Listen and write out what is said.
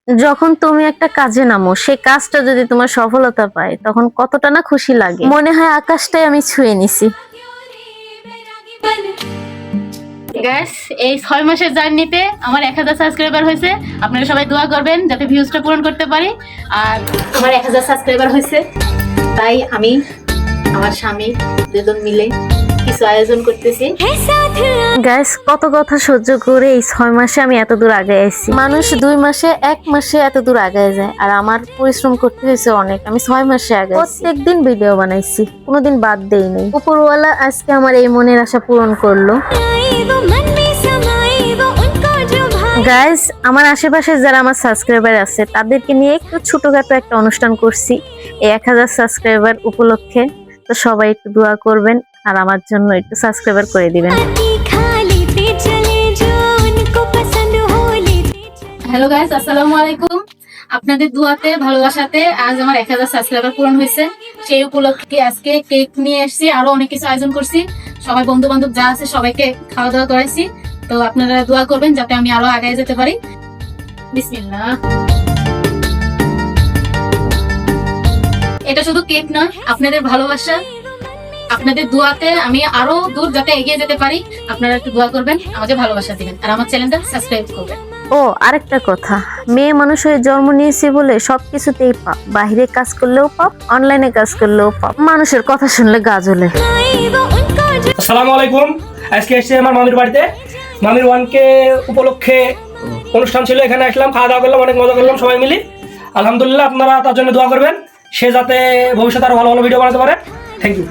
যখন তুমি একটা কাজে নামো সেই কাজটা যদি তোমার সফলতা পায় তখন কতটা না খুশি লাগে, মনে হয় আকাশটাই আমি ছুঁয়ে নিছি। গাইস, এই 6 মাসের জার্নিতে আমার 1000 সাবস্ক্রাইবার হয়েছে। আপনারা সবাই দোয়া করবেন যাতে ভিউজটা পূরণ করতে পারি। আর আমার 1000 সাবস্ক্রাইবার হয়েছে, তাই আমি আমার স্বামী দুজন মিলে কিছু আয়োজন করতেছি। গাইস, কত কথা সহ্য করে এই 6 মাসে আমি এত দূর আগে আইছি। মানুষ 2 মাসে 1 মাসে এত দূর আগে যায়, আর আমার পরিশ্রম করতে হয়েছে অনেক। আমি 6 মাসে আগে প্রত্যেকদিন ভিডিও বানাইছি, কোনোদিন বাদ দেই নাই। উপরওয়ালা আজকে আমার এই মনের আশা পূরণ করলো। গাইস, আমার আশেপাশে যারা আমার সাবস্ক্রাইবার আছে তাদেরকে নিয়ে একটু ছোটখাটো একটা অনুষ্ঠান করছি এই 1000 সাবস্ক্রাইবার উপলক্ষে। তো সবাই একটু দোয়া করবেন আর আমার জন্য একটু সাবস্ক্রাইবার করে দিবেন। হ্যালো গাইস, আসসালামু আলাইকুম। আপনাদের দোয়াতে ভালোবাসাতে আজ আমার 1000 সাবস্ক্রাইবার পূরণ হয়েছে। সেই উপলক্ষে আজকে কেক নিয়ে এসেছি, আরো অনেক কিছু আয়োজন করছি। সবাই বন্ধু বান্ধব যা আছে সবাইকে খাওয়া দাওয়া করাইছি। তো আপনারা দোয়া করবেন যাতে আমি আরো আগে যেতে পারি। বিসমিল্লাহ। এটা শুধু কেক নয়, আপনাদের ভালোবাসা, আপনাদের দোয়াতে আমি আরো দূর যাতে এগিয়ে যেতে পারি। আপনারা একটু দোয়া করবেন, আমাকে ভালোবাসা দিবেন আর আমার চ্যানেলটা সাবস্ক্রাইব করবেন। ও আরেকটা কথা, মেয়ে মানুষ হয়ে জন্ম নিয়েছি বলে সবকিছুতেই পাপ। বাহিরে কাজ করলেও পাপ, অনলাইনে কাজ করলেও পাপ, মানুষের কথা শুনলে গা জ্বলে। আসসালামু আলাইকুম। আজকে এসেছি আমার মামির বাড়িতে। মামির 1K উপলক্ষে অনুষ্ঠান ছিল, এখানে আসলাম, খাওয়া দাওয়া করলাম, অনেক মজা করলাম সবাই মিলে। আলহামদুলিল্লাহ, আপনারা তার জন্য দোয়া করবেন, সে যাতে ভবিষ্যতে আরো ভালো ভালো ভিডিও বানাতে পারে। Thank you.